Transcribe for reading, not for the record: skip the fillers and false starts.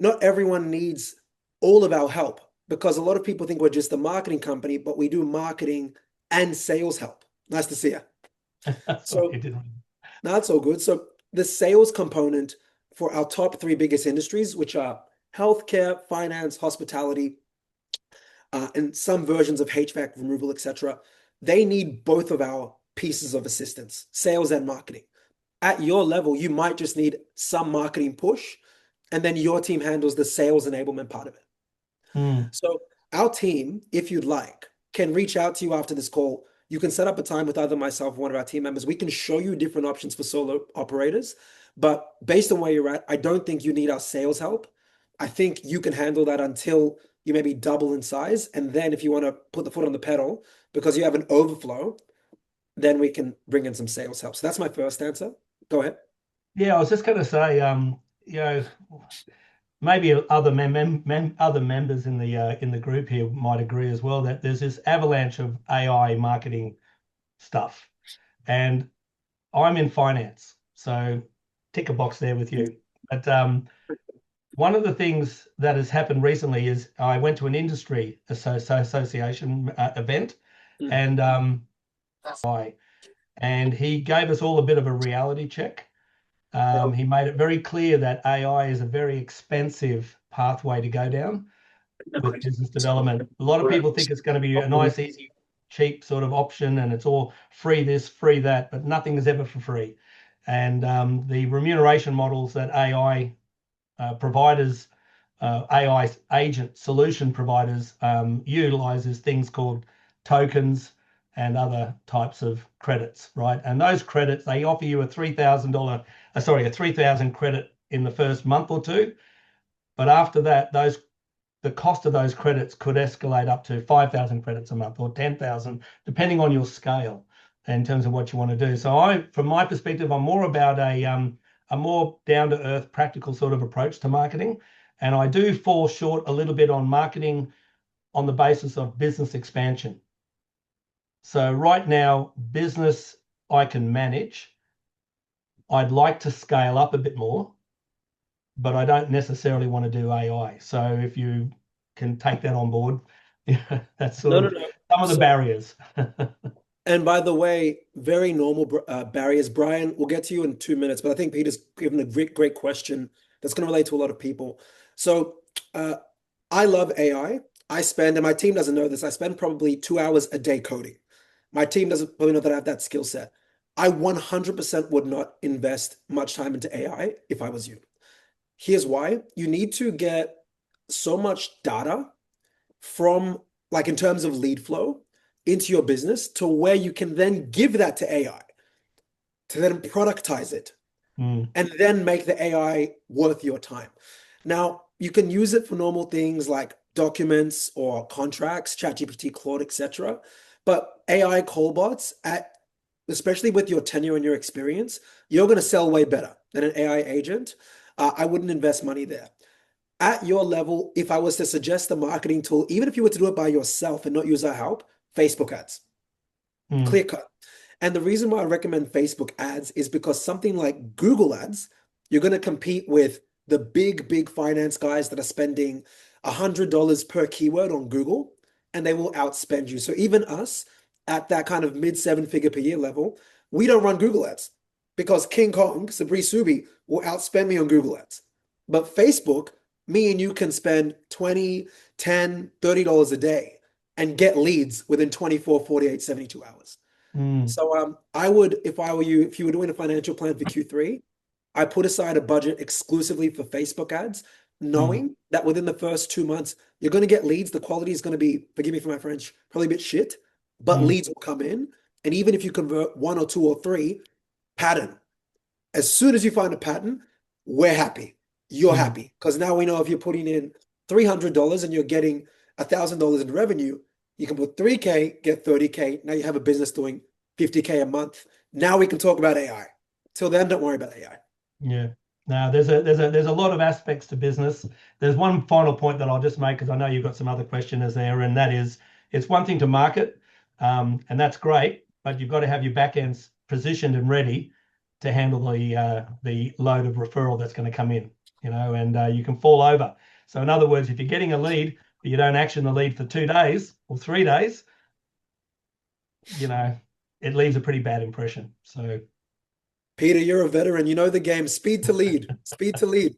not everyone needs all of our help because a lot of people think we're just a marketing company, but we do marketing and sales help. Nice to see you. Sorry, I So didn't. now that's all good. So the sales component for our top three biggest industries, which are healthcare, finance, hospitality, and some versions of HVAC removal, etc., they need both of our pieces of assistance, sales and marketing. At your level, you might just need some marketing push, and then your team handles the sales enablement part of it. Mm. So our team, if you'd like, can reach out to you after this call. You can set up a time with either myself or one of our team members. We can show you different options for solo operators. But based on where you're at, I don't think you need our sales help. I think you can handle that until you maybe double in size. And then if you want to put the foot on the pedal because you have an overflow, then we can bring in some sales help. So that's my first answer. Go ahead. Yeah, I was just going to say, you know, maybe other members in the group here might agree as well that there's this avalanche of AI marketing stuff, and I'm in finance, so tick a box there with you. But one of the things that has happened recently is I went to an industry association event, Mm. and he gave us all a bit of a reality check. Yep. He made it very clear that AI is a very expensive pathway to go down with business development. A lot of people think it's going to be a nice, easy, cheap sort of option, and it's all free this, free that, but nothing is ever for free. And the remuneration models that AI providers, AI agent solution providers utilizes things called tokens and other types of credits, right? And those credits, they offer you a a 3,000 credit in the first month or two. But after that, the cost of those credits could escalate up to 5,000 credits a month or 10,000, depending on your scale in terms of what you want to do. So from my perspective, I'm more about a more down to earth, practical sort of approach to marketing. And I do fall short a little bit on marketing on the basis of business expansion. So right now, business I can manage. I'd like to scale up a bit more, but I don't necessarily want to do AI. So if you can take that on board, yeah, that's sort No, no, of no. some of the So, barriers. and by the way, very normal barriers. Brian, we'll get to you in 2 minutes, but I think Peter's given a great, great question that's going to relate to a lot of people. So, uh, I love AI. And my team doesn't know this, I spend probably 2 hours a day coding. My team doesn't probably know that I have that skill set. I 100% would not invest much time into AI if I was you. Here's why. You need to get so much data from, like, in terms of lead flow into your business to where you can then give that to AI to then productize it Mm, and then make the AI worth your time. Now, you can use it for normal things like documents or contracts, ChatGPT, Claude, etc. But AI callbots, especially with your tenure and your experience, you're going to sell way better than an AI agent. I wouldn't invest money there. At your level, if I was to suggest a marketing tool, even if you were to do it by yourself and not use our help, Facebook ads, mm, clear cut. And the reason why I recommend Facebook ads is because something like Google ads, you're going to compete with the big, big finance guys that are spending $100 per keyword on Google, and they will outspend you. So even us at that kind of mid seven figure per year level, we don't run Google ads because King Kong, Sabri Subi, will outspend me on Google ads. But Facebook, me and you can spend 20, 10, $30 a day and get leads within 24, 48, 72 hours. mm, So I would, if I were you, if you were doing a financial plan for Q3, I put aside a budget exclusively for Facebook ads, mm, knowing that within the first 2 months, you're going to get leads. The quality is going to be, forgive me for my French, probably a bit shit, but mm, leads will come in. And even if you convert one or two or three, pattern. As soon as you find a pattern, we're happy. You're mm. happy. Because now we know if you're putting in $300 and you're getting $1,000 in revenue, you can put 3K, get 30K. Now you have a business doing 50K a month. Now we can talk about AI. Till then, don't worry about AI. Yeah. Now there's a lot of aspects to business. There's one final point that I'll just make because I know you've got some other questioners there, and that is it's one thing to market, and that's great, but you've got to have your back ends positioned and ready to handle the load of referral that's going to come in. and you can fall over. So in other words, if you're getting a lead, but you don't action the lead for 2 days or 3 days, it leaves a pretty bad impression. So Peter, you're a veteran. You know the game. Speed to lead. Speed to lead.